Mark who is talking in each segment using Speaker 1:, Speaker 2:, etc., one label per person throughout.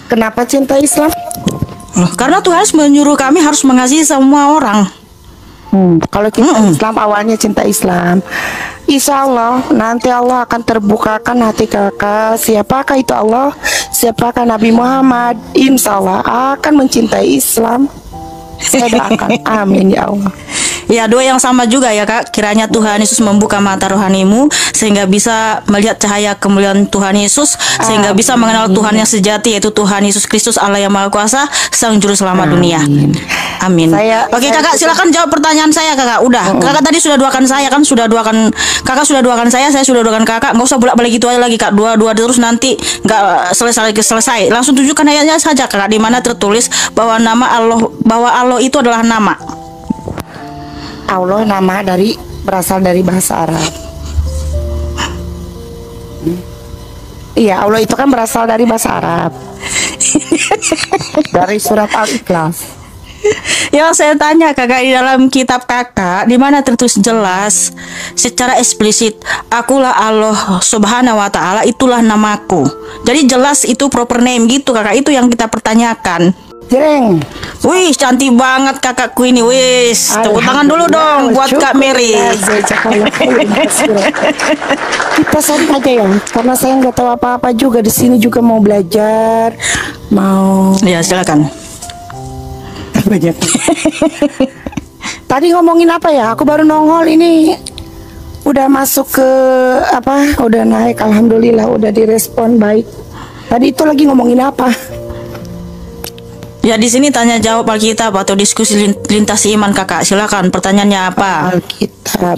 Speaker 1: Kenapa cinta Islam?
Speaker 2: Loh, karena Tuhan menyuruh kami harus mengasihi semua orang.
Speaker 1: Kalau kita Islam awalnya cinta Islam, insya Allah nanti Allah akan terbukakan hati kakak. Siapakah itu Allah? Siapakah Nabi Muhammad? Insya Allah akan mencintai Islam. Saya doakan, amin ya Allah.
Speaker 2: Ya, doa yang sama juga ya Kak. Kiranya Tuhan Yesus membuka mata rohanimu sehingga bisa melihat cahaya kemuliaan Tuhan Yesus, sehingga bisa mengenal Tuhan yang sejati, yaitu Tuhan Yesus Kristus, Allah yang Maha Kuasa, Sang Juru Selamat dunia. Amin. Oke Kakak, silakan jawab pertanyaan saya Kakak. Udah, Kakak tadi sudah doakan saya kan, Kakak sudah doakan saya sudah doakan Kakak. Nggak usah bolak-balik gitu aja lagi Kak. Doa terus nanti nggak selesai. Langsung tunjukkan ayatnya saja Kakak, di mana tertulis bahwa Allah itu adalah nama.
Speaker 1: Allah berasal dari bahasa Arab. Iya, Allah itu kan berasal dari bahasa Arab. Dari surat Al-Ikhlas.
Speaker 2: Yang saya tanya Kakak, di dalam kitab Kakak, di mana tertulis jelas secara eksplisit, akulah Allah Subhanahu wa Ta'ala, itulah namaku. Jadi jelas itu proper name gitu Kakak, itu yang kita pertanyakan.
Speaker 1: Jreng.
Speaker 2: Wih, cantik banget kakakku ini. Wis, tepuk tangan dulu dong buat Kak Mary.
Speaker 1: Kita santai aja ya, karena saya nggak tahu apa-apa juga di sini, juga mau belajar, mau.
Speaker 2: Ya, silakan.
Speaker 1: Banyak. Tadi ngomongin apa ya? Aku baru nongol ini. Udah masuk ke apa? Udah naik, alhamdulillah, udah direspon baik. Tadi itu lagi ngomongin apa?
Speaker 2: Ya, di sini tanya jawab Alkitab atau diskusi lintas iman Kakak. Silakan, pertanyaannya apa?
Speaker 1: Alkitab.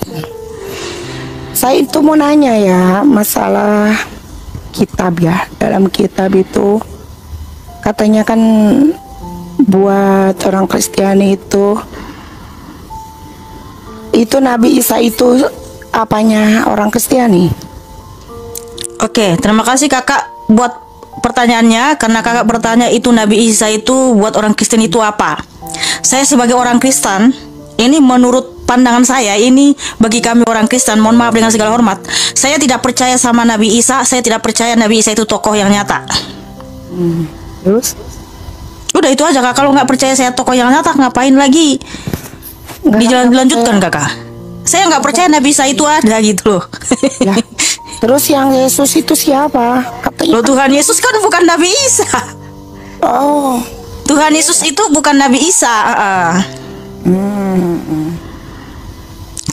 Speaker 1: Saya itu mau nanya ya, masalah kitab ya. Dalam kitab itu katanya kan buat orang Kristiani itu Nabi Isa itu apanya orang Kristiani?
Speaker 2: Oke, terima kasih Kakak buat pertanyaannya, karena Kakak bertanya itu Nabi Isa itu buat orang Kristen itu apa. Saya sebagai orang Kristen, ini menurut pandangan saya, ini bagi kami orang Kristen, mohon maaf dengan segala hormat, saya tidak percaya sama Nabi Isa. Saya tidak percaya Nabi Isa itu tokoh yang nyata.
Speaker 1: Terus?
Speaker 2: Udah itu aja Kak. Kalau nggak percaya saya tokoh yang nyata, ngapain lagi dilanjutkan Kakak? Saya nggak percaya Nabi Isa itu ada gitu loh.
Speaker 1: Ya. Terus yang Yesus itu siapa? Katanya
Speaker 2: loh, Tuhan Yesus kan bukan Nabi Isa.
Speaker 1: Oh,
Speaker 2: Tuhan Yesus itu bukan Nabi Isa.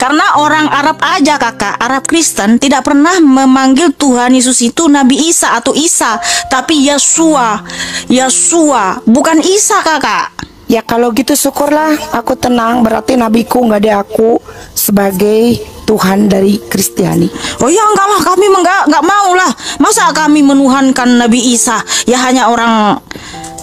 Speaker 2: Karena orang Arab aja Kakak, Arab Kristen tidak pernah memanggil Tuhan Yesus itu Nabi Isa atau Isa, tapi Yesua, bukan Isa Kakak.
Speaker 1: ya kalau gitu syukurlah, aku tenang. Berarti nabiku nggak ada aku sebagai Tuhan dari Kristiani.
Speaker 2: Oh ya enggak lah, kami enggak mau lah. Masa kami menuhankan Nabi Isa? Ya hanya orang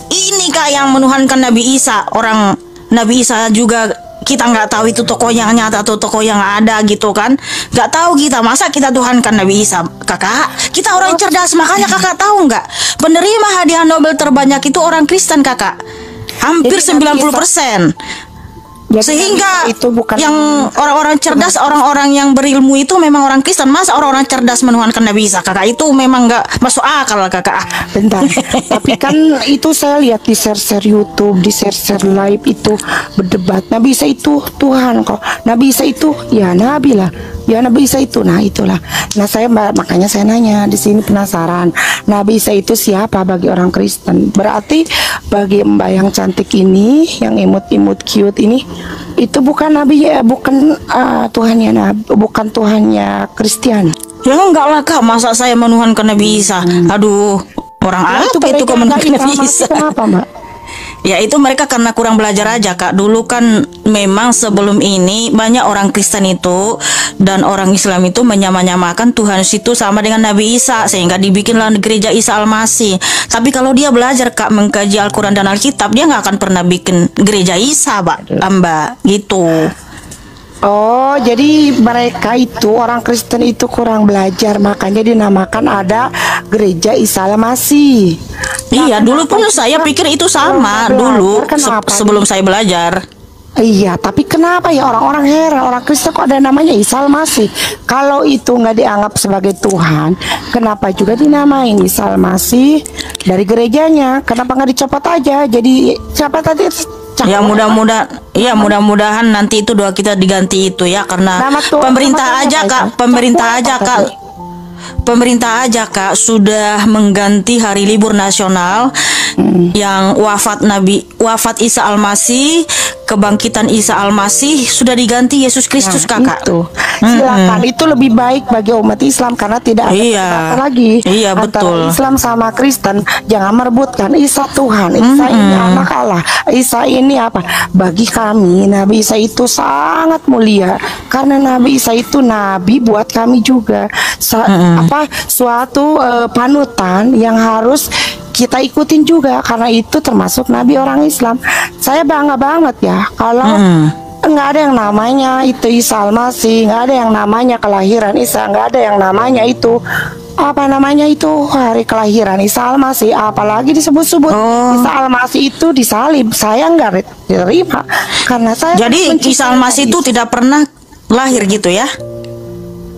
Speaker 2: ini Kak yang menuhankan Nabi Isa. Orang Nabi Isa juga kita nggak tahu itu tokoh yang nyata atau tokoh yang ada gitu kan. Nggak tahu kita, masa kita tuhankan Nabi Isa Kakak? Kita orang cerdas, makanya Kakak tahu nggak? Penerima hadiah Nobel terbanyak itu orang Kristen Kakak. Hampir 90%. Sehingga
Speaker 1: itu bukan
Speaker 2: yang orang-orang cerdas, orang-orang yang berilmu itu memang orang Kristen. Masa orang-orang cerdas menuhankan Nabi Isa Kakak? Itu memang nggak masuk akal Kakak.
Speaker 1: Bentar. Tapi kan itu saya lihat di share-share YouTube, di share-share live itu berdebat. Nabi Isa itu Tuhan kok. Nabi Isa itu ya Nabi lah. Ya Nabi Isa itu, nah itulah. Nah makanya saya nanya di sini, penasaran. Nabi Isa itu siapa bagi orang Kristen? Berarti bagi Mbak yang cantik ini, yang imut-imut cute ini, itu bukan Nabi ya, bukan Tuhannya Nabi, bukan Tuhannya Kristen.
Speaker 2: Ya enggak lah Kak, masa saya menuhankan Nabi Isa? Aduh, orang apa itu kok menuhankan Nabi Isa?
Speaker 1: Kenapa Mbak?
Speaker 2: Ya itu mereka karena kurang belajar aja Kak. Dulu kan memang sebelum ini banyak orang Kristen itu dan orang Islam itu menyamakan Tuhan itu sama dengan Nabi Isa, sehingga dibikinlah gereja Isa Al-Masih. Tapi kalau dia belajar Kak mengkaji Al-Quran dan Alkitab, dia nggak akan pernah bikin gereja Isa Mbak gitu.
Speaker 1: Oh, jadi mereka itu orang Kristen itu kurang belajar, makanya dinamakan ada gereja Isa Al-Masih.
Speaker 2: Iya, dulu pun saya pikir itu sama dulu sebelum saya belajar.
Speaker 1: Iya, tapi kenapa ya orang-orang heran, orang Kristen kok ada namanya Isa Al-Masih? Kalau itu nggak dianggap sebagai Tuhan, kenapa juga dinamain Isa Al-Masih dari gerejanya? Kenapa nggak dicopot aja? Jadi siapa tadi?
Speaker 2: Ya mudah-mudahan nanti itu doa kita diganti itu ya, karena
Speaker 1: Nama Tuhan,
Speaker 2: pemerintah
Speaker 1: nama
Speaker 2: aja
Speaker 1: Tuhan
Speaker 2: Kak,
Speaker 1: apa?
Speaker 2: pemerintah
Speaker 1: Apa
Speaker 2: aja
Speaker 1: tadi?
Speaker 2: Kak. Pemerintah aja Kak sudah mengganti hari libur nasional yang wafat Isa Al-Masih, kebangkitan Isa Al-Masih sudah diganti Yesus Kristus Kakak.
Speaker 1: Itu silakan, itu lebih baik bagi umat Islam karena tidak ada
Speaker 2: Iya.
Speaker 1: perdebatan lagi
Speaker 2: Iya,
Speaker 1: antara
Speaker 2: betul.
Speaker 1: Islam sama Kristen. Jangan merebutkan Isa Tuhan, Isa ini anak Allah, Isa ini apa? Bagi kami Nabi Isa itu sangat mulia karena Nabi Isa itu nabi buat kami juga. Suatu panutan yang harus kita ikutin juga karena itu termasuk nabi orang Islam. Saya bangga banget ya kalau nggak ada yang namanya itu Isa Al-Masih, nggak ada yang namanya kelahiran Isa, nggak ada yang namanya itu apa namanya itu hari kelahiran Isa Al-Masih, apalagi disebut-sebut Isa Al-Masih itu disalib. Saya nggak terima karena saya
Speaker 2: Jadi
Speaker 1: mencintai
Speaker 2: Isa Al-Masih itu
Speaker 1: Nabi.
Speaker 2: tidak pernah lahir gitu ya?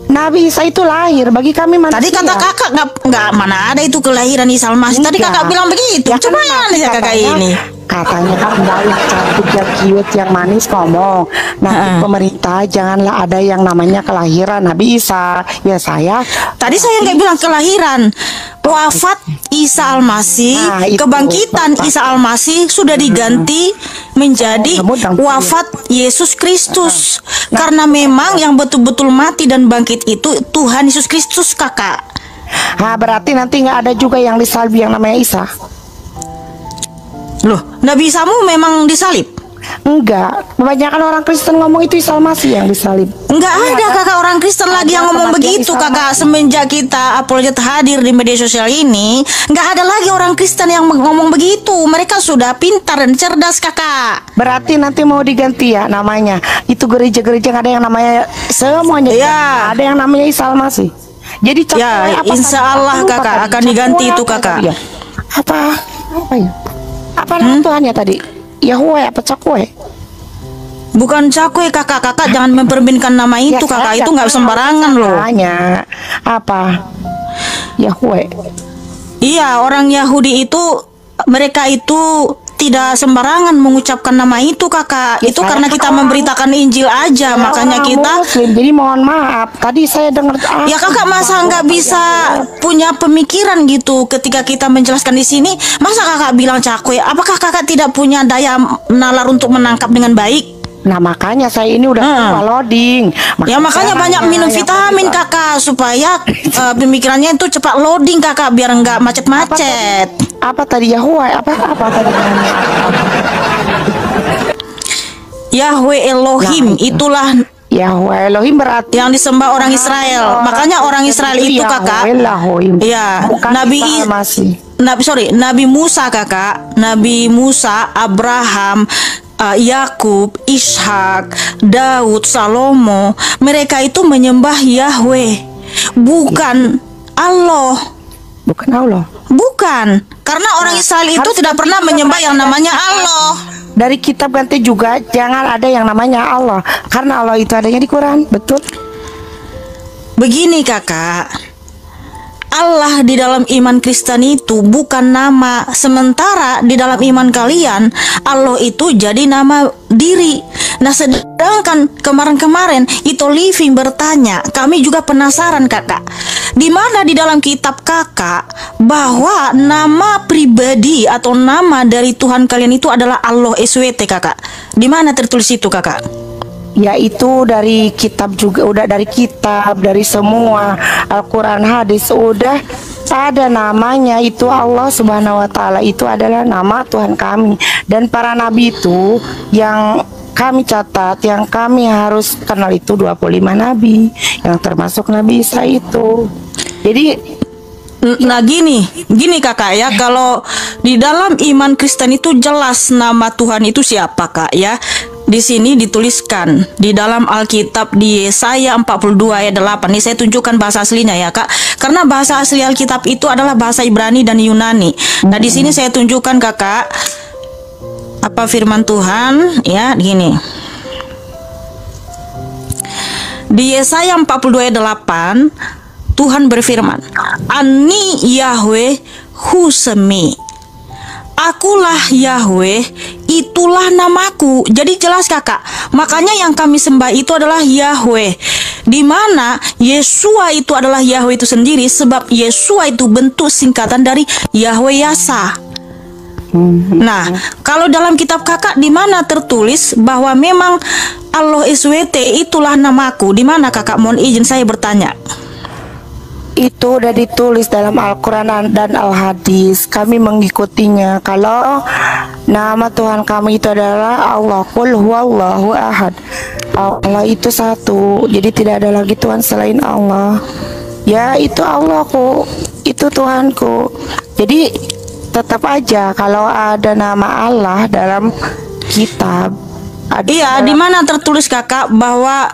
Speaker 1: Nabi Isa itu lahir bagi kami manusia.
Speaker 2: Tadi kata kakak nggak mana ada itu kelahiran Isa Al-Masih. Tadi
Speaker 1: Enggak.
Speaker 2: kakak bilang begitu.
Speaker 1: Ya,
Speaker 2: Coba
Speaker 1: kan
Speaker 2: ya kakak ini.
Speaker 1: Katanya kan enggak yang cantik, yang cute, yang manis ngomong. Nanti pemerintah janganlah ada yang namanya kelahiran Nabi Isa. Ya saya.
Speaker 2: Tadi saya nggak bilang kelahiran. Wafat Isa Al-Masih,
Speaker 1: Nah, itu,
Speaker 2: kebangkitan
Speaker 1: Bapak.
Speaker 2: Isa Al-Masih sudah diganti menjadi
Speaker 1: Mudah-mudahan.
Speaker 2: wafat Yesus Kristus. Karena memang yang betul-betul mati dan bangkit itu Tuhan Yesus Kristus kakak.
Speaker 1: Nah, berarti nanti nggak ada juga yang disalib yang namanya Isa.
Speaker 2: Loh, Nabi Isamu memang disalib?
Speaker 1: Enggak. Kebanyakan orang Kristen ngomong itu Isa Al-Masih yang disalib.
Speaker 2: Enggak ada kakak orang Kristen lagi yang ngomong
Speaker 1: kematian
Speaker 2: begitu
Speaker 1: Isa
Speaker 2: kakak.
Speaker 1: Al-Masih.
Speaker 2: Semenjak kita apologet hadir di media sosial ini, nggak ada lagi orang Kristen yang ngomong begitu. Mereka sudah pintar dan cerdas kakak.
Speaker 1: Berarti nanti mau diganti ya namanya. Itu gereja-gereja nggak ada yang namanya semuanya.
Speaker 2: Iya.
Speaker 1: Nggak ada yang namanya Isa Al-Masih. Jadi cakwe
Speaker 2: Ya,
Speaker 1: apa
Speaker 2: insya
Speaker 1: tadi?
Speaker 2: Allah,
Speaker 1: Aku lupa
Speaker 2: kakak,
Speaker 1: tadi.
Speaker 2: akan
Speaker 1: Cakwe
Speaker 2: diganti itu,
Speaker 1: apa
Speaker 2: kakak.
Speaker 1: tadi ya? Apa ya? Apa nama Tuhannya tadi? Yahweh apa cakwe?
Speaker 2: Bukan cakwe kakak. Kakak jangan memperbinkan nama itu
Speaker 1: Ya,
Speaker 2: kakak.
Speaker 1: saya
Speaker 2: Itu nggak
Speaker 1: tahu
Speaker 2: sembarangan loh.
Speaker 1: namanya. Apa? Yahweh.
Speaker 2: Iya, orang Yahudi itu mereka itu tidak sembarangan mengucapkan nama itu kakak.
Speaker 1: Ya,
Speaker 2: Itu
Speaker 1: saya
Speaker 2: karena kita
Speaker 1: tahu.
Speaker 2: memberitakan Injil aja. Makanya
Speaker 1: Orang
Speaker 2: kita
Speaker 1: Muslim, jadi mohon maaf. Tadi saya dengar.
Speaker 2: ya kakak masa nggak bisa punya pemikiran gitu ketika kita menjelaskan di sini. Masa kakak bilang cakwe? Apakah kakak tidak punya daya nalar untuk menangkap dengan baik?
Speaker 1: Nah makanya saya ini udah coba loading.
Speaker 2: Ya makanya
Speaker 1: saya
Speaker 2: banyak
Speaker 1: nanya
Speaker 2: minum
Speaker 1: yang
Speaker 2: vitamin
Speaker 1: tadi, Pak.
Speaker 2: kakak supaya pemikirannya itu cepat loading kakak biar nggak macet-macet.
Speaker 1: Apa tadi Yahweh? Apa tadi?
Speaker 2: Yahweh Elohim
Speaker 1: Nah, itu.
Speaker 2: itulah
Speaker 1: Yahweh Elohim berarti
Speaker 2: yang disembah orang Israel. Makanya orang Israel itu kakak.
Speaker 1: Yahweh Elohim.
Speaker 2: Iya,
Speaker 1: Bukan
Speaker 2: Nabi
Speaker 1: Isa Al-Masih.
Speaker 2: Nabi Musa kakak, Nabi Musa, Abraham, Yakub, Ishak, Daud, Salomo, mereka itu menyembah Yahweh, bukan Allah,
Speaker 1: Bukan Allah.
Speaker 2: bukan. Karena orang Israel itu
Speaker 1: harus
Speaker 2: tidak pernah menyembah yang namanya Allah.
Speaker 1: Dari kitab ganti juga jangan ada yang namanya Allah, karena Allah itu adanya di Quran, betul?
Speaker 2: Begini kakak, Allah di dalam iman Kristen itu bukan nama, sementara di dalam iman kalian Allah itu jadi nama diri. Nah sedangkan kemarin-kemarin itu Living bertanya, kami juga penasaran kakak, di mana di dalam kitab kakak bahwa nama pribadi atau nama dari Tuhan kalian itu adalah Allah SWT kakak. Di mana tertulis itu kakak?
Speaker 1: Ya itu dari kitab juga, udah dari kitab, dari semua Al-Quran, hadis, udah ada namanya itu Allah Subhanahu Wa Taala, itu adalah nama Tuhan kami. Dan para nabi itu yang kami catat, yang kami harus kenal itu 25 nabi, yang termasuk Nabi Isa itu. Jadi
Speaker 2: Nah gini kakak ya, kalau di dalam iman Kristen itu jelas nama Tuhan itu siapa kak ya. Di sini dituliskan di dalam Alkitab di Yesaya 42 ayat 8. Ini saya tunjukkan bahasa aslinya ya kak, karena bahasa asli Alkitab itu adalah bahasa Ibrani dan Yunani. Nah di sini saya tunjukkan kakak apa firman Tuhan ya gini. Di Yesaya 42 ayat 8 Tuhan berfirman, Ani Yahweh Husemi, akulah Yahweh, itulah namaku. Jadi jelas kakak, makanya yang kami sembah itu adalah Yahweh, di mana Yesua itu adalah Yahweh itu sendiri, sebab Yesua itu bentuk singkatan dari Yahweh Yasa. Nah, kalau dalam kitab kakak di mana tertulis bahwa memang Allah SWT itulah namaku, di mana kakak? Mohon izin saya bertanya.
Speaker 1: Itu udah ditulis dalam Al-Quran dan Al-Hadis. Kami mengikutinya. Kalau nama Tuhan kami itu adalah Allah, Qul huwallahu ahad. Allah itu satu, jadi tidak ada lagi Tuhan selain Allah. Ya, itu Allahku, itu Tuhanku. Jadi tetap aja kalau ada nama Allah dalam kitab,
Speaker 2: Iya, di mana tertulis kakak bahwa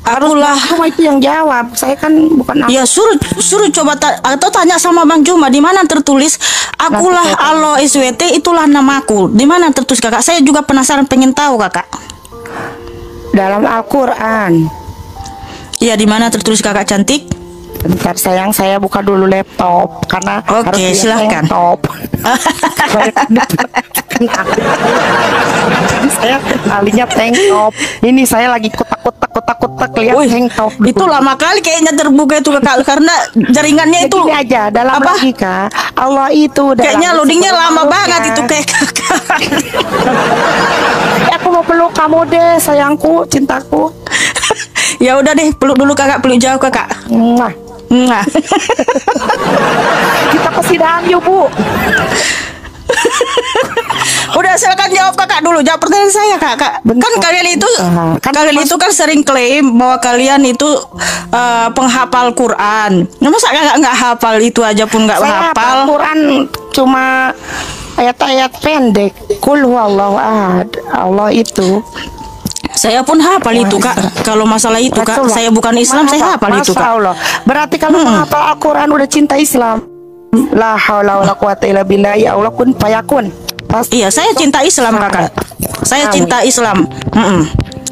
Speaker 2: akulah.
Speaker 1: Cuma itu yang jawab. Saya kan bukan.
Speaker 2: Ya suruh coba atau tanya sama Bang Juma di mana tertulis akulah Allah SWT itulah namaku. Di mana tertulis kakak? Saya juga penasaran pengen tahu kakak.
Speaker 1: Dalam Al-Quran.
Speaker 2: Iya, di mana tertulis kakak cantik?
Speaker 1: Bentar sayang, saya buka dulu laptop karena
Speaker 2: Oke,
Speaker 1: harus
Speaker 2: silahkan.
Speaker 1: laptop. Saya alinya tank top. Ini saya lagi kotak-kotak lihat tank top.
Speaker 2: Itu lama kali kayaknya terbuka itu kakak karena jaringannya itu.
Speaker 1: Ini aja dalam
Speaker 2: apa?
Speaker 1: logika Allah itu
Speaker 2: Kayaknya loadingnya lama banget itu kayak kakak.
Speaker 1: Aku mau peluk kamu deh sayangku, cintaku.
Speaker 2: Ya udah deh, peluk dulu kakak, peluk jauh kakak.
Speaker 1: Mwah.
Speaker 2: Nah.
Speaker 1: Kita persidangan yuk Bu.
Speaker 2: Udah silakan jawab kakak dulu, jawab pertanyaan saya kakak. Kan kalian itu kan sering klaim bahwa kalian itu penghafal Quran. Nah, masa kakak nggak hafal itu aja pun nggak
Speaker 1: Saya
Speaker 2: hafal?
Speaker 1: Quran cuma ayat-ayat pendek. Qul huwallahu ahad. Allah itu.
Speaker 2: Saya pun hafal itu kak. Kalau masalah itu kak, saya bukan Islam, saya hafal itu kak.
Speaker 1: Allah. Berarti kalau menghafal Al-Quran udah cinta Islam. La haula wala quwata illa billah, ya Allah kun fayakun.
Speaker 2: Iya, saya cinta Islam kakak. Saya cinta Islam.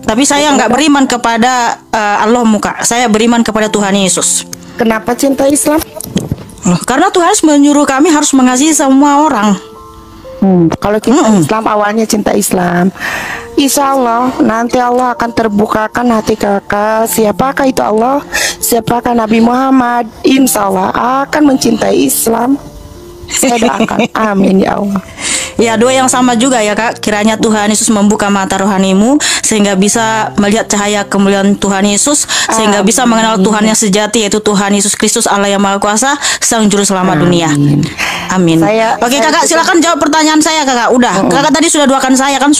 Speaker 2: Tapi saya nggak beriman kepada Allah muka. Saya beriman kepada Tuhan Yesus.
Speaker 1: Kenapa cinta Islam?
Speaker 2: Karena Tuhan menyuruh kami harus mengasihi semua orang.
Speaker 1: Kalau cinta Islam awalnya cinta Islam, insya Allah nanti Allah akan terbukakan hati kakak. Siapakah itu Allah? Siapakah Nabi Muhammad? Insya Allah akan mencintai Islam. Saya doakan, amin ya Allah.
Speaker 2: Ya, doa yang sama juga ya kak. Kiranya Tuhan Yesus membuka mata rohanimu sehingga bisa melihat cahaya kemuliaan Tuhan Yesus, sehingga bisa mengenal Tuhan yang sejati, yaitu Tuhan Yesus Kristus Allah yang Maha Kuasa, Sang Juru Selamat dunia. Amin. Oke kakak, silakan jawab pertanyaan saya kakak. Udah, kakak tadi sudah doakan saya kan,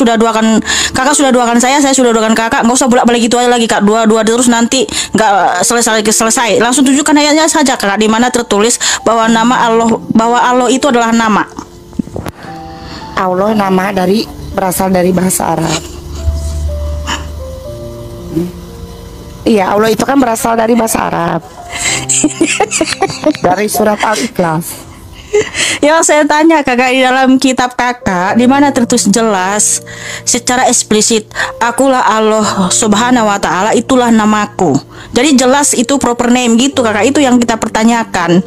Speaker 2: kakak sudah doakan saya sudah doakan kakak. Nggak usah bolak-balik gitu aja lagi kak. Doa terus nanti nggak selesai. Langsung tunjukkan ayatnya saja kakak, di mana tertulis bahwa Allah itu adalah nama.
Speaker 1: Allah nama berasal dari bahasa Arab. Iya, Allah itu kan berasal dari bahasa Arab. Dari surat Al-Ikhlas.
Speaker 2: Yang saya tanya kakak, di dalam kitab kakak di mana tertulis jelas secara eksplisit akulah Allah Subhanahu wa taala, itulah namaku. Jadi jelas itu proper name gitu kakak, itu yang kita pertanyakan.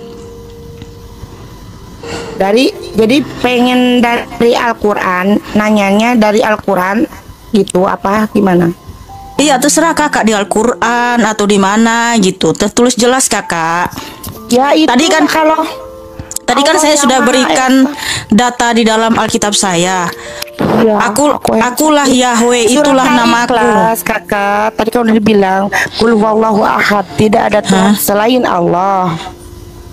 Speaker 1: Jadi pengen dari Al-Quran, nanyanya dari Al-Quran gitu apa gimana?
Speaker 2: Iya, terserah kakak, di Al-Quran atau di mana gitu. Tertulis jelas kakak.
Speaker 1: Ya itu
Speaker 2: Tadi kan saya sudah berikan data di dalam Alkitab saya.
Speaker 1: Ya,
Speaker 2: akulah Yahweh, itulah namaku.
Speaker 1: Kakak, tadi kan udah dibilang Qul huwallahu ahad, tidak ada Tuhan selain Allah.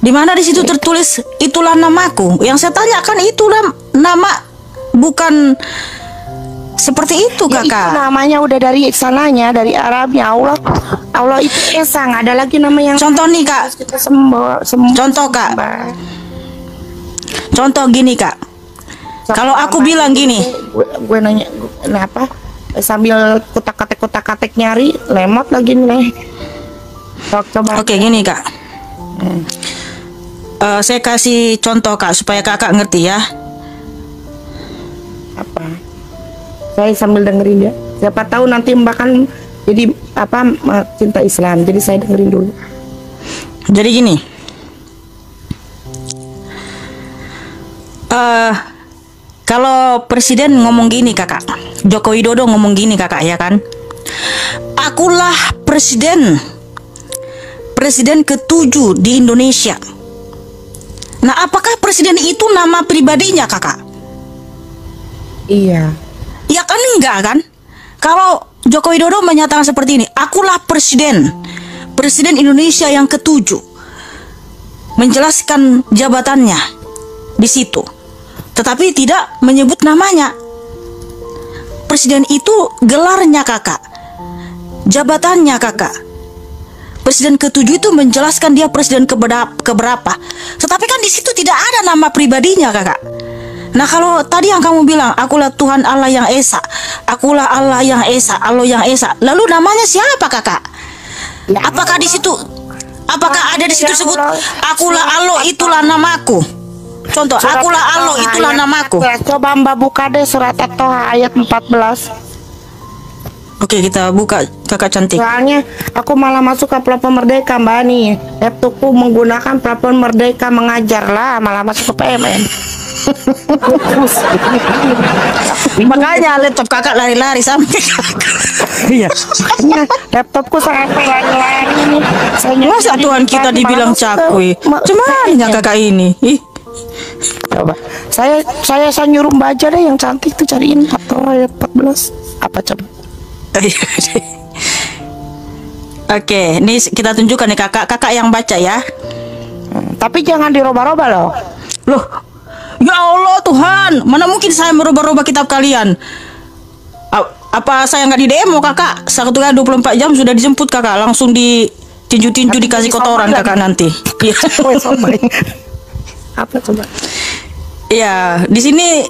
Speaker 2: Di mana di situ tertulis itulah namaku? Yang saya tanyakan itulah nama, bukan seperti itu kakak.
Speaker 1: Ya, itu namanya udah dari sananya, dari Arabnya. Allah itu Esa, nggak ada lagi nama yang.
Speaker 2: Contoh nih kak. Contoh kak. Contoh gini kak. Kalau aku bilang gini,
Speaker 1: gue nanya apa? Sambil kutak-katek nyari, lemot lagi nih. Coba.
Speaker 2: Oke, gini kak. Saya kasih contoh kak supaya kakak ngerti ya.
Speaker 1: Saya sambil dengerin dia. Siapa tahu nanti Mbak kan jadi apa cinta Islam. Jadi saya dengerin dulu.
Speaker 2: Jadi gini. Kalau presiden ngomong gini kakak, Joko Widodo ngomong gini kakak, ya kan? Akulah presiden ke-7 di Indonesia. Nah, apakah presiden itu nama pribadinya kakak?
Speaker 1: Iya.
Speaker 2: Ya kan enggak kan? Kalau Joko Widodo menyatakan seperti ini, akulah presiden Indonesia yang ke-7, menjelaskan jabatannya di situ, tetapi tidak menyebut namanya. Presiden itu gelarnya kakak, jabatannya kakak. Presiden ke-7 itu menjelaskan dia presiden keberapa. Tetapi kan di situ tidak ada nama pribadinya kakak. Nah, kalau tadi yang kamu bilang, akulah Tuhan Allah yang Esa, akulah Allah yang Esa, Allah yang Esa. Lalu namanya siapa kakak? Apakah di situ, apakah ada di situ sebut akulah Allah itulah namaku? Contoh, akulah Allah itulah namaku.
Speaker 1: Coba Mbak buka deh surat At-Toha ayat 14.
Speaker 2: Oke, kita buka kakak cantik.
Speaker 1: Soalnya aku malah masuk ke platform Merdeka Mbak nih. Laptopku menggunakan platform Merdeka mengajar lah, malah masuk ke PMN.
Speaker 2: Makanya laptop kakak lari-lari sampai
Speaker 1: Iya. Laptopku sampai lari-lari nih.
Speaker 2: Masa Tuhan kita dibilang cakwe? Cuman kakak ini.
Speaker 1: Coba. Saya nyuruh Mbak aja deh yang cantik tuh cariin atau ayat 14. Apa coba?
Speaker 2: Oke, ini kita tunjukkan nih kakak yang baca ya.
Speaker 1: Tapi jangan diroba-roba loh.
Speaker 2: Loh, ya Allah Tuhan, mana mungkin saya merubah-rubah kitab kalian? Apa saya nggak di demo kakak? 1 kali 24 jam sudah dijemput kakak, langsung ditinju-tinju dikasih kotoran kakak nanti.
Speaker 1: Apa coba?
Speaker 2: Ya, di sini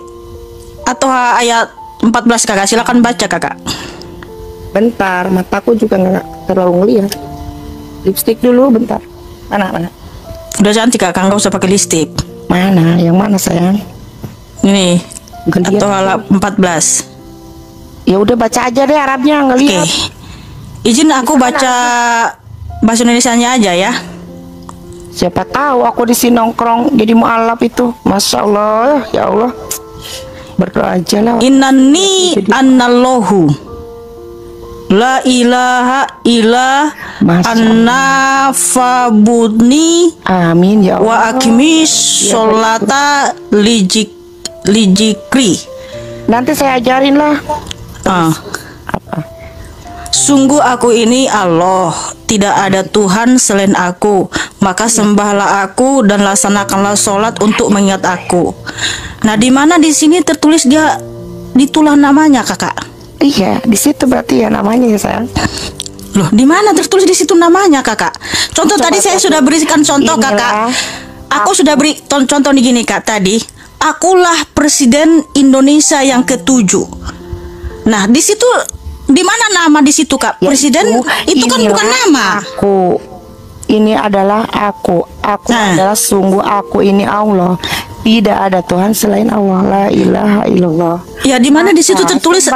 Speaker 2: atau ayat 14 kakak, silakan baca kakak.
Speaker 1: Bentar, mataku juga nggak terlalu ngeliat. Lipstick dulu bentar. Mana?
Speaker 2: Udah cantik kakak, nggak usah pakai lipstick.
Speaker 1: Mana? Yang mana sayang?
Speaker 2: Ini
Speaker 1: Ngeliat.
Speaker 2: atau halaman 14.
Speaker 1: Ya udah baca aja deh Arabnya
Speaker 2: Oke.
Speaker 1: ngeliat.
Speaker 2: Izin aku baca bahasa Indonesianya aja ya.
Speaker 1: Siapa tahu aku di sini nongkrong jadi mualaf itu. Masya Allah, ya Allah. Berdoa aja lah.
Speaker 2: Innani annallahu la ilaha illa anna fabudni
Speaker 1: Amin ya Allah.
Speaker 2: wa akimis sholata lijikri.
Speaker 1: Nanti saya ajarin lah. Apa?
Speaker 2: Sungguh aku ini Allah, tidak ada Tuhan selain aku, maka sembahlah aku dan laksanakanlah sholat untuk mengingat aku. Nah, di mana di sini tertulis dia ditulah namanya kakak?
Speaker 1: Iya, di situ berarti ya namanya ya sayang.
Speaker 2: Loh, di mana tertulis di situ namanya kakak? Contoh tadi saya sudah berikan contoh kakak. Aku sudah beri contoh nih gini kak tadi. Akulah presiden Indonesia yang ke-7. Nah, di situ di mana nama di situ kak? Presiden itu kan bukan nama.
Speaker 1: Aku. Ini adalah aku. Aku adalah sungguh aku ini Allah. Tidak ada Tuhan selain Allah. La ilaha illallah.
Speaker 2: Ya, di mana di situ tertulis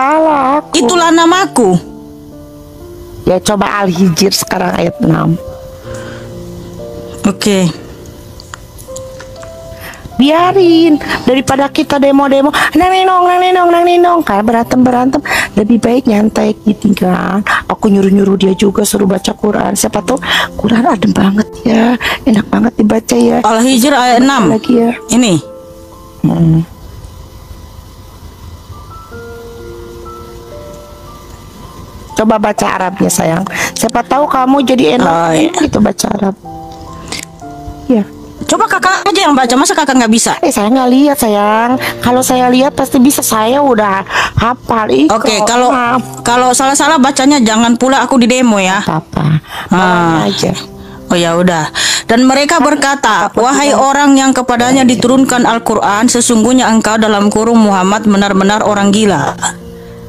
Speaker 2: itulah namaku?
Speaker 1: Ya coba Al-Hijr sekarang ayat 6.
Speaker 2: Oke.
Speaker 1: Biarin daripada kita demo-demo nang ninong kayak berantem lebih baik nyantai gitu kan. Aku nyuruh dia juga suruh baca Quran, siapa tahu Quran adem banget ya, enak banget dibaca ya.
Speaker 2: Al-Hijr ayat 6
Speaker 1: lagi ya.
Speaker 2: ini
Speaker 1: Coba baca Arabnya sayang, siapa tahu kamu jadi enak gitu baca Arab ya.
Speaker 2: Coba kakak aja yang baca, masa kakak nggak bisa?
Speaker 1: Saya nggak lihat sayang. Kalau saya lihat pasti bisa, saya udah hafal.
Speaker 2: Oke, kalau salah-salah bacanya jangan pula aku di demo ya.
Speaker 1: Apa? Aja.
Speaker 2: Oh ya udah. Dan mereka berkata, wahai orang yang kepadanya diturunkan Al-Quran, sesungguhnya engkau dalam kurung Muhammad benar-benar orang gila.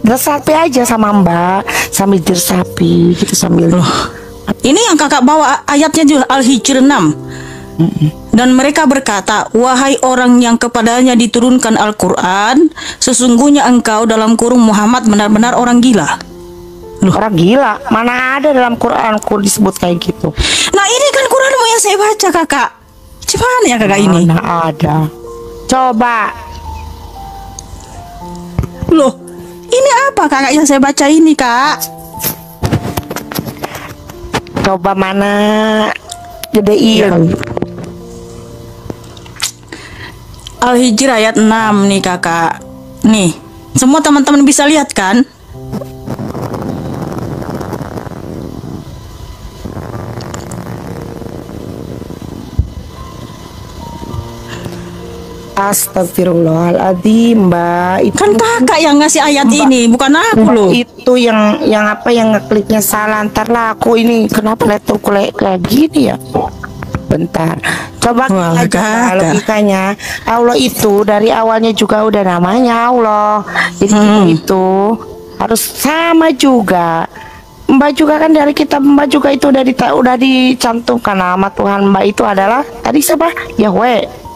Speaker 1: Resapi aja sama Mbak, sambil diresapi gitu sambil.
Speaker 2: Ini yang kakak bawa ayatnya juga Al-Hijr 6. Dan mereka berkata, wahai orang yang kepadanya diturunkan Al-Quran, sesungguhnya engkau dalam kurung Muhammad benar-benar orang gila.
Speaker 1: Orang gila, mana ada dalam Quran disebut kayak gitu.
Speaker 2: Nah ini kan Quranmu yang saya baca kakak. Gimana ya kakak ini?
Speaker 1: Mana ada. Coba.
Speaker 2: Loh, ini apa kakak yang saya baca ini kak?
Speaker 1: Coba mana gedein.
Speaker 2: Al-Hijr ayat 6 nih kakak. Nih, semua teman-teman bisa lihat kan?
Speaker 1: Astagfirullahaladzim, Mbak. Itu
Speaker 2: Kan kakak yang ngasih ayat ini, bukan aku loh.
Speaker 1: itu yang apa yang ngekliknya salah. Ntar lah aku ini kenapa laptopku kayak gini ya? Bentar. Coba
Speaker 2: Wah,
Speaker 1: aja
Speaker 2: kakak.
Speaker 1: logikanya. Allah itu dari awalnya juga udah namanya Allah. Jadi itu harus sama juga. Mbak juga kan dari kitab Mbak juga itu udah dicantumkan nama Tuhan Mbak itu adalah tadi siapa? Yahweh.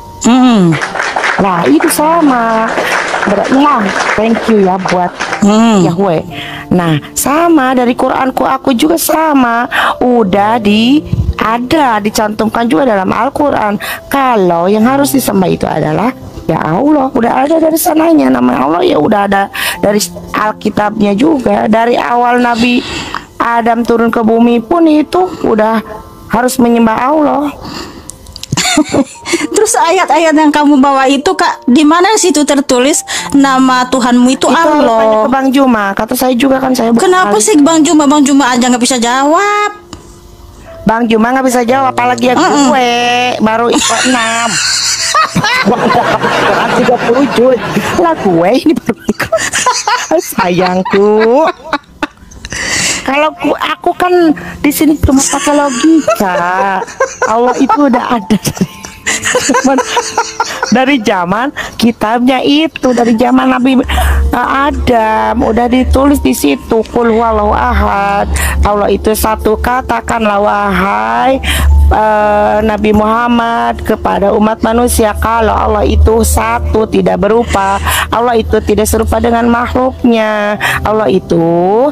Speaker 1: Nah itu sama berarti thank you ya buat Yahweh. Nah sama dari Quranku aku juga sama udah dicantumkan juga dalam Al-Quran kalau yang harus disembah itu adalah ya Allah. Udah ada dari sananya nama Allah, ya udah ada dari Alkitabnya juga. Dari awal Nabi Adam turun ke bumi pun itu udah harus menyembah Allah.
Speaker 2: Terus ayat-ayat yang kamu bawa itu kak, di mana situ tertulis nama Tuhanmu itu
Speaker 1: Tanya
Speaker 2: Allah?
Speaker 1: ke Bang Juma, kata saya juga kan saya
Speaker 2: Kenapa sih Bang Juma aja nggak bisa jawab?
Speaker 1: Bang Juma nggak bisa jawab, apalagi yang gue baru ikut 6. Quran 30 juz lah gue ini baru ikut. Sayangku. Kalau aku kan di sini cuma pakai logika. Allah itu udah ada dari zaman kitabnya itu, dari zaman Nabi Adam udah ditulis di situ qul huwallahu ahad. Allah itu satu, katakanlah wahai Nabi Muhammad kepada umat manusia kalau Allah itu satu, tidak berupa. Allah itu tidak serupa dengan makhluknya. Allah itu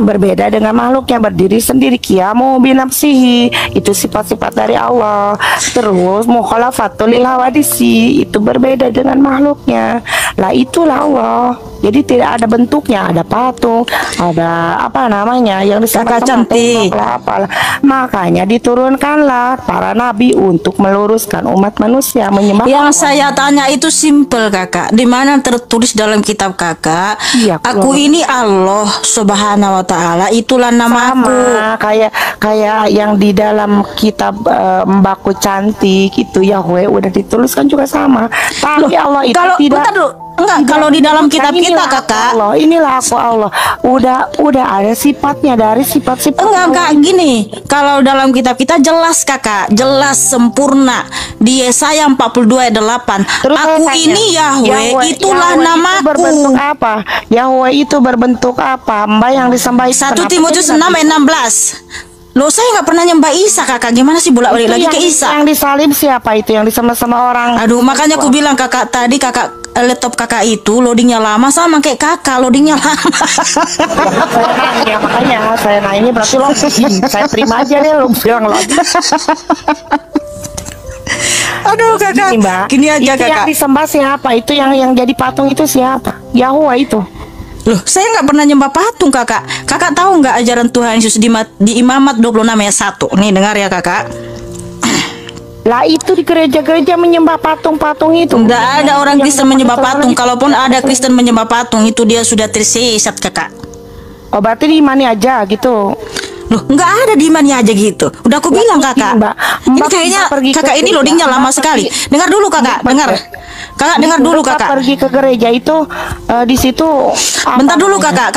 Speaker 1: berbeda dengan makhluknya, berdiri sendiri, qiyamu binafsihi, itu sifat-sifat dari Allah. Terus mukhalafatul lil hawadisi, itu berbeda dengan makhluknya. Lah itulah Allah. Jadi tidak ada bentuknya, ada patung, ada yang
Speaker 2: Kakak cantik.
Speaker 1: Makanya diturunkanlah para nabi untuk meluruskan umat manusia menyembah.
Speaker 2: Yang saya tanya itu simple kakak. Di mana tertulis dalam kitab kakak?
Speaker 1: Iya,
Speaker 2: aku ini Allah Subhanahu wa Ta'ala. Itulah namaku.
Speaker 1: Kayak yang di dalam kitab Mbakku cantik itu Yahweh udah dituliskan juga sama. Tapi Allah itu
Speaker 2: Kalau
Speaker 1: tidak.
Speaker 2: bentar dulu. Enggak, kalau di dalam kitab kita kakak.
Speaker 1: Inilah aku Allah. Udah ada sifatnya dari sifat-sifat.
Speaker 2: Enggak gini. Kalau dalam kitab kita jelas kakak, jelas sempurna. Di Yesaya 42 ayat 8.
Speaker 1: Terus
Speaker 2: aku ini Yahweh, itulah
Speaker 1: Yahweh
Speaker 2: namaku.
Speaker 1: Itu berbentuk apa? Yahweh itu berbentuk apa? Mbak yang disembah
Speaker 2: 1 Timotius 6 ayat 16. Loh, saya nggak pernah nyembah Isa kakak. Gimana sih bolak-balik lagi ke Isa?
Speaker 1: Yang disalib siapa itu? Yang disembah sama orang?
Speaker 2: Aduh, makanya aku bilang kakak tadi, kakak laptop kakak itu loadingnya lama sama kayak kakak loadingnya lama.
Speaker 1: Makanya saya nanya berarti loading. Saya terima aja deh lo bilang loading.
Speaker 2: Aduh kakak, gini aja
Speaker 1: itu
Speaker 2: kakak.
Speaker 1: Yang disembah siapa? Itu yang jadi patung itu siapa? Yahweh itu.
Speaker 2: Loh, saya nggak pernah nyembah patung kakak. Kakak tahu nggak ajaran Tuhan Yesus di Imamat 26 ayat 1? Nih dengar ya kakak.
Speaker 1: Lah itu di gereja-gereja menyembah patung-patung itu.
Speaker 2: Nggak ada orang Kristen menyembah patung. Kalaupun ada Kristen menyembah patung, itu dia sudah tersesat kakak.
Speaker 1: Oh berarti di mana aja gitu.
Speaker 2: Loh, nggak ada di mana aja gitu. Udah aku bilang kakak. Ini kayaknya kakak ini loadingnya lama sekali. Dengar dulu kakak, dengar. Kakak dengar dulu kakak.
Speaker 1: Pergi ke gereja itu di situ.
Speaker 2: Bentar dulu kakak,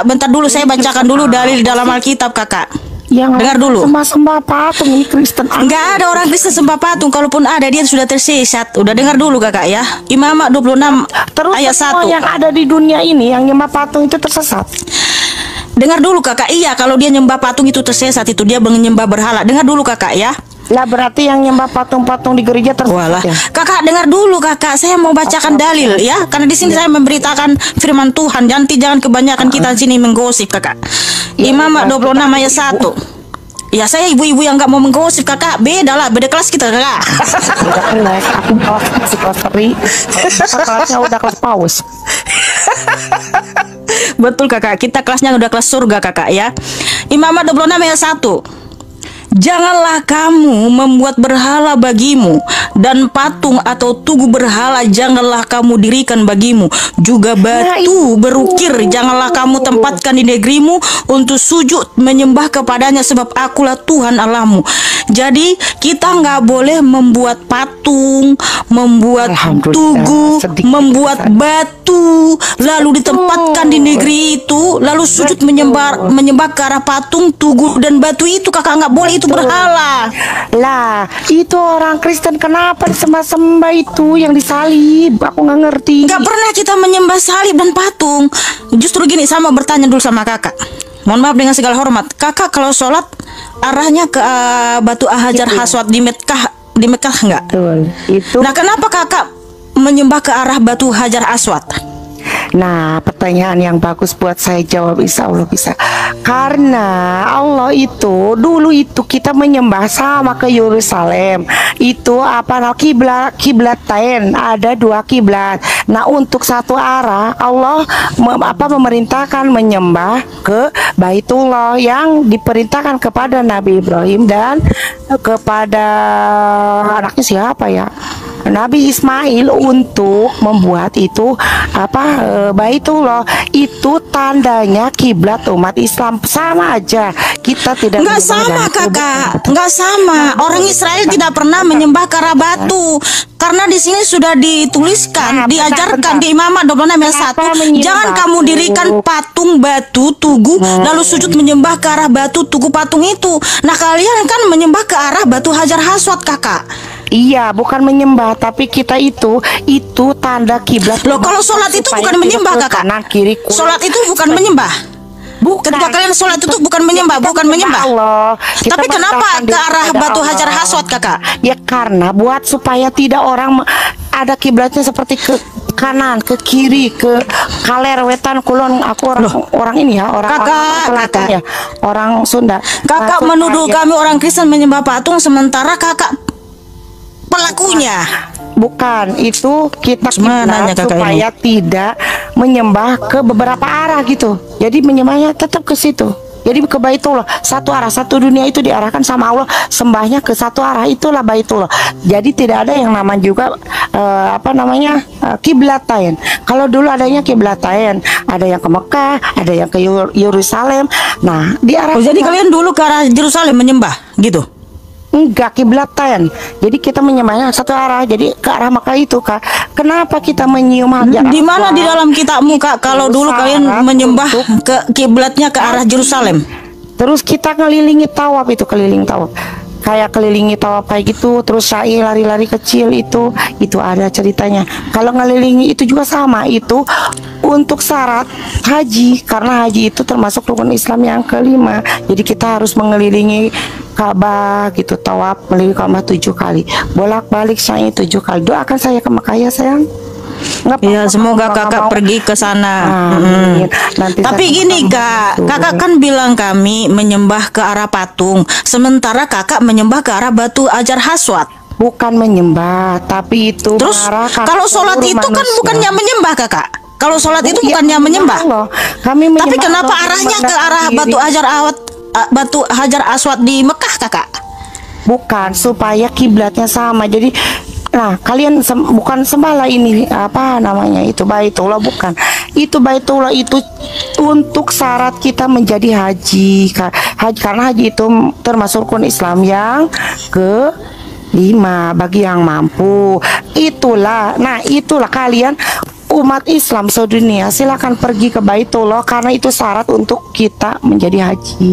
Speaker 2: bentar dulu saya bacakan dulu dalil dalam Alkitab kakak.
Speaker 1: Yang
Speaker 2: dengar dulu.
Speaker 1: Sembah patung ini Kristen.
Speaker 2: Enggak ada orang Kristen sembah patung. Kalaupun ada dia sudah tersesat. Udah dengar dulu kakak ya. Imamat 26
Speaker 1: terus
Speaker 2: ayat 1.
Speaker 1: yang ada di dunia ini yang nyembah patung itu tersesat.
Speaker 2: Dengar dulu kakak. Iya, kalau dia nyembah patung itu tersesat, itu dia menyembah berhala. Dengar dulu kakak ya.
Speaker 1: Lah berarti yang nyembah patung-patung di gereja
Speaker 2: Walah,
Speaker 1: tersesat ya?
Speaker 2: kakak dengar dulu kakak, saya mau bacakan dalil ya, karena di sini saya memberitakan firman Tuhan. Jangan kebanyakan kita di sini menggosip kakak. Imamat 26 ayat 1. Ya saya ibu-ibu yang nggak mau menggosip kakak, beda kelas kita kakak.
Speaker 1: Udah kelas, aku masih kelas 3. Kelasnya udah kelas paus.
Speaker 2: Betul kakak, kita kelasnya udah kelas surga kakak ya. Imamat 26 ayat 1. Janganlah kamu membuat berhala bagimu, dan patung atau tugu berhala janganlah kamu dirikan bagimu. Juga batu berukir janganlah kamu tempatkan di negerimu untuk sujud menyembah kepadanya, sebab akulah Tuhan Allahmu. Jadi kita nggak boleh membuat patung, membuat tugu, membuat batu, lalu ditempatkan di negeri itu, lalu sujud menyembah ke arah patung, tugu dan batu itu kakak, nggak boleh, itu berhala.
Speaker 1: Lah, itu orang Kristen kenapa disembah-sembah itu yang disalib? Aku nggak ngerti.
Speaker 2: Nggak pernah kita menyembah salib dan patung. Justru gini, sama bertanya dulu sama kakak. Mohon maaf dengan segala hormat, kakak kalau sholat arahnya ke batu Hajar Aswad di Mekah nggak?
Speaker 1: Betul. Itu.
Speaker 2: Nah, kenapa kakak menyembah ke arah batu Hajar Aswad?
Speaker 1: Nah, pertanyaan yang bagus buat saya jawab, insya Allah bisa. Karena Allah itu dulu itu kita menyembah sama ke Yerusalem. Itu apa, kiblatain, ada 2 kiblat. Nah, untuk satu arah Allah memerintahkan menyembah ke Baitullah yang diperintahkan kepada Nabi Ibrahim dan kepada anaknya siapa ya? Nabi Ismail untuk membuat itu Baitullah. Itu tandanya kiblat umat Islam. Sama aja, kita tidak
Speaker 2: nggak sama kakak, nggak sama. Orang Israel tidak pernah menyembah ke arah batu, karena di sini sudah dituliskan, diajarkan di Imamat 26 ayat 1, jangan kamu dirikan patung, batu, tugu, lalu sujud menyembah ke arah batu, tugu, patung itu. Nah, kalian kan menyembah ke arah batu Hajar Aswad kakak.
Speaker 1: Iya, bukan menyembah, tapi kita itu tanda kiblat.
Speaker 2: Loh, kalau sholat itu bukan menyembah kakak.
Speaker 1: Kanan kiri.
Speaker 2: Sholat itu bukan menyembah. Ketika kalian sholat itu bukan menyembah, bukan menyembah.
Speaker 1: Allah.
Speaker 2: Tapi kenapa ke arah batu Hajar Aswad kakak?
Speaker 1: Ya karena buat supaya tidak orang ada kiblatnya seperti ke kanan, ke kiri, ke kaler, wetan, kulon. Aku orang ini ya, orang Selatan ya, orang Sunda.
Speaker 2: Kakak menuduh kami orang Kristen menyembah patung, sementara kakak pelakunya.
Speaker 1: Bukan, itu kita kiblat supaya tidak menyembah ke beberapa arah gitu. Jadi menyembahnya tetap ke situ. Jadi ke Baitullah, satu arah, satu dunia itu diarahkan sama Allah, sembahnya ke satu arah, itulah Baitullah. Jadi tidak ada yang namanya juga kiblatain. Kalau dulu adanya kiblatain, ada yang ke Mekah, ada yang ke Yerusalem. Nah, diarahkan.
Speaker 2: Jadi kalian dulu ke arah Yerusalem menyembah gitu?
Speaker 1: Enggak, kiblatan. Jadi kita menyembahnya satu arah, jadi ke arah Makkah itu kak. Kenapa kita menyium Hajar Aswad?
Speaker 2: Di mana di dalam kitabmu kak? Kalau dulu kalian menyembah ke kiblatnya ke arah Yerusalem.
Speaker 1: Terus kita ngelilingi tawaf, itu keliling tawaf. Kayak kelilingi tawaf kayak gitu, terus sa'i lari-lari kecil itu ada ceritanya. Kalau ngelilingi itu juga sama, itu untuk syarat haji, karena haji itu termasuk rukun Islam yang kelima. Jadi kita harus mengelilingi Ka'bah gitu, tawaf melilit Ka'bah 7 kali, bolak-balik sa'i 7 kali. Doakan saya ke Mekah ya sayang.
Speaker 2: Iya, semoga kakak pergi ke sana. Tapi gini kak, kakak kan bilang kami menyembah ke arah patung, sementara kakak menyembah ke arah batu Hajar Aswad.
Speaker 1: Bukan menyembah, tapi itu.
Speaker 2: Terus kalau sholat itu kan bukannya menyembah kakak? Kalau sholat itu bukannya menyembah. Tapi kenapa arahnya ke arah batu Hajar Aswad di Mekah kakak? Bukan,
Speaker 1: supaya kiblatnya sama. Jadi nah, kalian bukan sembahlah ini itu Baitullah, bukan. Itu Baitullah itu untuk syarat kita menjadi haji. Karena haji itu termasuk rukun Islam yang ke-5 bagi yang mampu. Itulah kalian umat Islam sedunia silakan pergi ke Baitullah karena itu syarat untuk kita menjadi haji.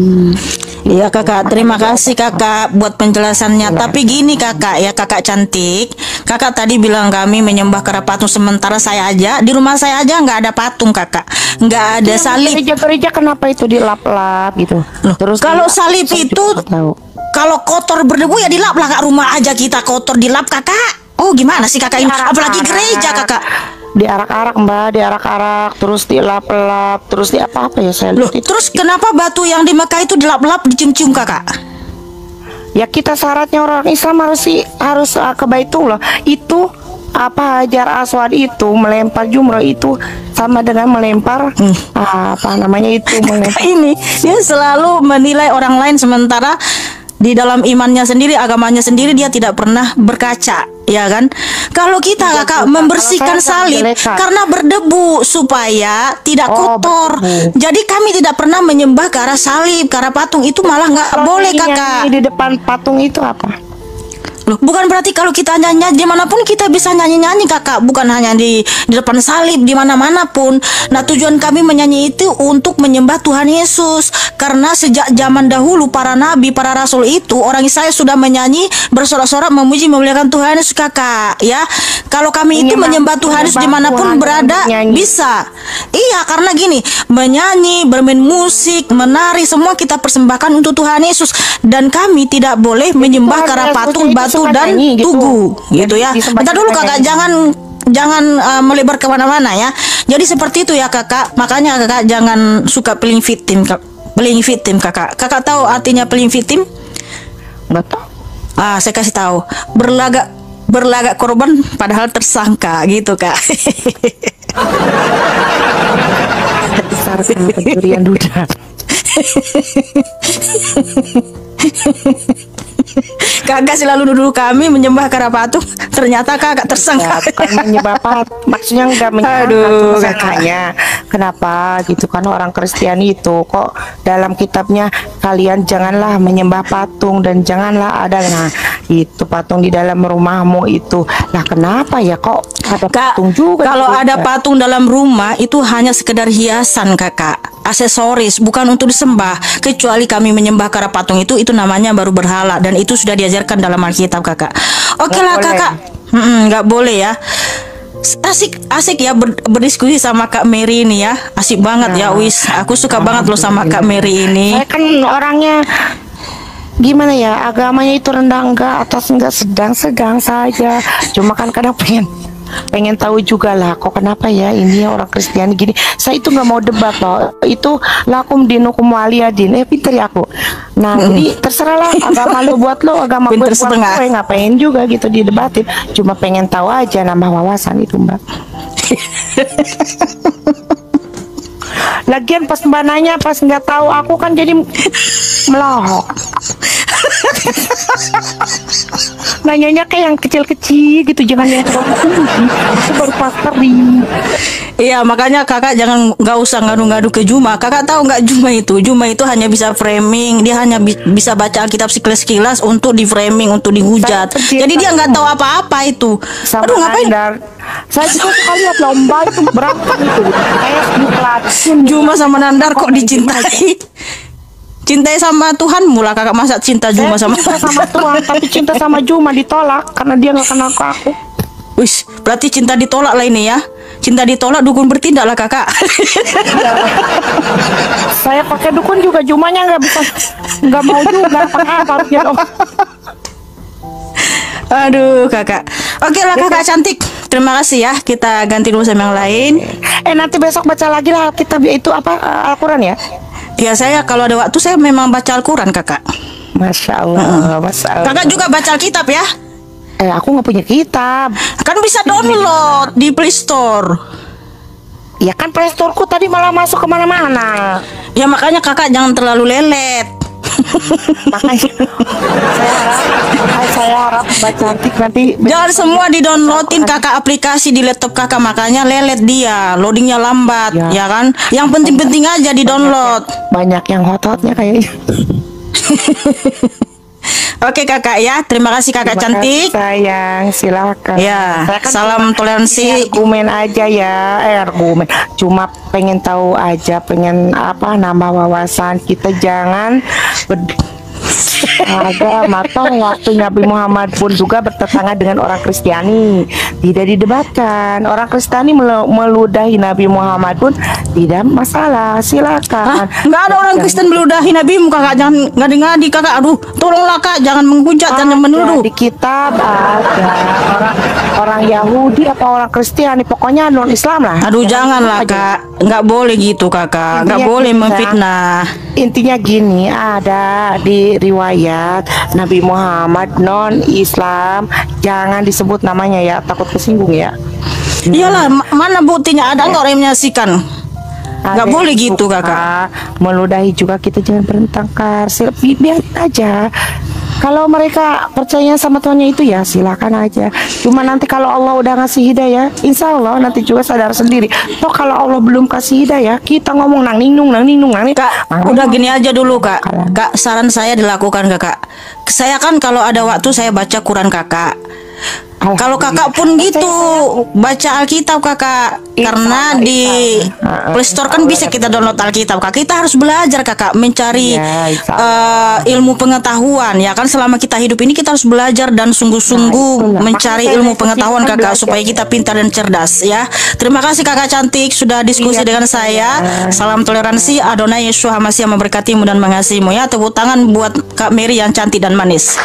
Speaker 2: Iya kakak, terima kasih kakak buat penjelasannya. Tapi gini kakak ya, kakak cantik, kakak tadi bilang kami menyembah kepada patung, sementara saya aja di rumah saya aja nggak ada patung kakak, nggak ada salib.
Speaker 1: Gereja-gereja kenapa itu dilap-lap gitu?
Speaker 2: Loh,
Speaker 1: Terus
Speaker 2: kalau
Speaker 1: saya
Speaker 2: salib itu
Speaker 1: juga tahu.
Speaker 2: kalau kotor berdebu ya dilap lah kak, rumah aja kita kotor dilap kakak. Oh gimana sih kakak ini? Apalagi gereja kakak.
Speaker 1: Diarak-arak mbak, diarak-arak, terus dilap-lap, terus di apa-apa ya saya
Speaker 2: Loh,
Speaker 1: lihat itu.
Speaker 2: terus kenapa batu yang di Mekah itu dilap-lap, dicium-cium kakak?
Speaker 1: Ya kita syaratnya orang Islam harus ke Baitullah. Itu apa, Hajar Aswad itu melempar jumroh itu sama dengan melempar apa namanya itu melempar.
Speaker 2: Ini dia selalu menilai orang lain, sementara di dalam imannya sendiri, agamanya sendiri dia tidak pernah berkaca, ya kan? Kalau kita kakak membersihkan salib karena berdebu supaya tidak kotor. Jadi kami tidak pernah menyembah ke arah salib, ke arah patung, itu malah nggak boleh kakak.
Speaker 1: Di depan patung itu apa?
Speaker 2: Loh, bukan berarti kalau kita nyanyi dimanapun kita bisa nyanyi-nyanyi kakak, bukan hanya di depan salib, di mana-mana pun. Nah tujuan kami menyanyi itu untuk menyembah Tuhan Yesus, karena sejak zaman dahulu para nabi, para rasul itu orang Israel sudah menyanyi bersorak-sorak memuji memuliakan Tuhan Yesus kakak ya. Kalau kami itu menyembah Tuhan Yesus dimanapun berada bisa. Iya, karena gini, menyanyi, bermain musik, menari, semua kita persembahkan untuk Tuhan Yesus, dan kami tidak boleh menyembah ke arah patung, batu dan tugu gitu ya. Bentar dulu kakak, jangan melebar kemana-mana ya. Jadi seperti itu ya kakak. Makanya kakak jangan suka playing victim kakak. Kakak tahu artinya playing victim?
Speaker 1: Nggak tahu.
Speaker 2: Saya kasih tahu. Berlagak korban padahal tersangka gitu kak.
Speaker 1: Besar pencurian duda.
Speaker 2: Kakak selalu nuduh kami menyembah ke arah patung, ternyata kakak tersangka.
Speaker 1: Ya, bukan menyembah patung, maksudnya enggak menyembah kakaknya. Kenapa gitu kan, orang Kristen itu kok dalam kitabnya kalian janganlah menyembah patung dan janganlah ada itu patung di dalam rumahmu itu. Lah kenapa ya kok ada patung juga?
Speaker 2: Kalau ada patung dalam rumah itu hanya sekedar hiasan kakak, aksesoris, bukan untuk disembah. Kecuali kami menyembah ke arah patung itu namanya baru berhala, dan itu sudah diajarkan dalam Alkitab kakak. Oke lah kakak, nggak boleh ya. Asik ya berdiskusi sama Kak Mary ini ya. Asik banget ya wis. Aku suka banget loh sama Kak Mary ini.
Speaker 1: Saya kan orangnya gimana ya, agamanya itu rendah enggak, atas enggak, sedang saja. Cuma kan kadang pengen tahu juga lah kok kenapa ya ini orang Kristen gini. Saya itu nggak mau debat loh, itu lakum dinukum waliyadin, pinter ya aku. Nah jadi terserah lah, agama lu buat lo, agama gue buat gue, ngapain juga gitu didebatin. Cuma pengen tahu aja, nambah wawasan itu mbak. Lagian pas mbak nanya, pas nggak tahu aku kan jadi melohok. Nanyanya kayak yang kecil-kecil gitu, jangan yang terlalu tinggi. Itu baru pasteri.
Speaker 2: Iya, makanya kakak nggak usah ngadu-ngadu ke Juma. Kakak tahu nggak Juma itu hanya bisa framing, dia hanya bisa baca Alkitab sekilas-sekilas untuk di framing, untuk dihujat. Jadi dia nggak tahu apa-apa itu.
Speaker 1: Aduh ngapain? Saya juga suka lihat lomba itu berapa itu. Kayak pelatih.
Speaker 2: Juma sama Nandar kok dicintai? Cintai sama Tuhan mula kakak, masa cinta Juma sama
Speaker 1: Tuhan, tapi cinta sama Juma ditolak karena dia nggak kenal aku.
Speaker 2: Wis, berarti cinta ditolak lah ini ya. Cinta ditolak, dukun bertindak lah kakak.
Speaker 1: Saya pakai dukun juga, Jumanya nggak mau juga, pakai apa harusnya dong.
Speaker 2: Aduh kakak. Oke lah kakak cantik, terima kasih ya. Kita ganti dulu sama yang lain.
Speaker 1: Nanti besok baca lagi lah kitab itu apa, Al-Quran ya.
Speaker 2: Ya saya kalau ada waktu saya memang baca Al-Quran kakak.
Speaker 1: Masya Allah, Masya Allah.
Speaker 2: Kakak juga baca Alkitab ya?
Speaker 1: Aku nggak punya kitab.
Speaker 2: Kan bisa download di Play Store.
Speaker 1: Ya kan Play Store-ku tadi malah masuk kemana-mana.
Speaker 2: Ya makanya kakak jangan terlalu lelet.
Speaker 1: Makanya saya harap baca nanti.
Speaker 2: Jangan semua di-downloadin kakak aplikasi di laptop kakak, makanya lelet dia, loadingnya lambat ya kan. Yang penting-penting aja di-download.
Speaker 1: Banyak yang hot-hotnya kayaknya.
Speaker 2: Oke kakak ya, terima kasih kakak
Speaker 1: Terima
Speaker 2: cantik.
Speaker 1: kasih, sayang, silakan.
Speaker 2: Ya,
Speaker 1: Saya kan
Speaker 2: salam
Speaker 1: cuma
Speaker 2: toleransi.
Speaker 1: argumen aja ya, argumen. Cuma pengen tahu aja, pengen apa, nambah wawasan. Kita jangan agama, toh waktu Nabi Muhammad pun juga bertetangga dengan orang Kristiani, tidak didebatkan. Orang Kristiani meludahi Nabi Muhammad pun tidak masalah, silakan.
Speaker 2: Nggak ada orang Kristen meludahi nabimu kakak, jangan ngadi-ngadi kakak. Aduh, tolonglah kak, jangan menghujat, jangan menuduh.
Speaker 1: Di kitab ada orang Yahudi apa orang Kristiani, pokoknya non Islam lah.
Speaker 2: Aduh,
Speaker 1: Jangan
Speaker 2: janganlah
Speaker 1: gitu aja.
Speaker 2: kak, nggak boleh gitu kakak, nggak
Speaker 1: Intinya
Speaker 2: boleh
Speaker 1: kita-
Speaker 2: memfitnah.
Speaker 1: Intinya gini, ada di riwayat Nabi Muhammad non Islam, jangan disebut namanya ya, takut kesinggung ya.
Speaker 2: Iyalah, mana buktinya? Ada nggak orang yang menyaksikan?
Speaker 1: Ada
Speaker 2: Nggak
Speaker 1: yang
Speaker 2: boleh gitu
Speaker 1: suka
Speaker 2: kakak.
Speaker 1: meludahi juga, kita jangan bertengkar, biarin aja. Kalau mereka percaya sama Tuhannya itu ya silakan aja. Cuma nanti kalau Allah udah ngasih hidayah, insya Allah nanti juga sadar sendiri. Toh kalau Allah belum kasih hidayah, kita ngomong nang ningnung.
Speaker 2: Kak, udah gini aja dulu kak. Kak, saran saya dilakukan kakak. Saya kan kalau ada waktu saya baca Quran kakak. Kalau kakak pun gitu baca Alkitab kakak, karena di Playstore kan bisa kita download Alkitab kak. Kita harus belajar kakak, mencari
Speaker 1: Ya, insya
Speaker 2: ilmu pengetahuan ya kan. Selama kita hidup ini kita harus belajar dan sungguh-sungguh
Speaker 1: itulah.
Speaker 2: mencari
Speaker 1: Makanya
Speaker 2: ilmu
Speaker 1: saya
Speaker 2: pengetahuan
Speaker 1: konsisten
Speaker 2: kakak,
Speaker 1: belajar.
Speaker 2: supaya kita pintar dan cerdas ya. Terima kasih kakak cantik sudah diskusi
Speaker 1: Iya,
Speaker 2: dengan saya. Salam toleransi. Adonai Yesus HaMashiach memberkatimu dan mengasihimu ya. Tepuk tangan buat Kak Mary yang cantik dan manis.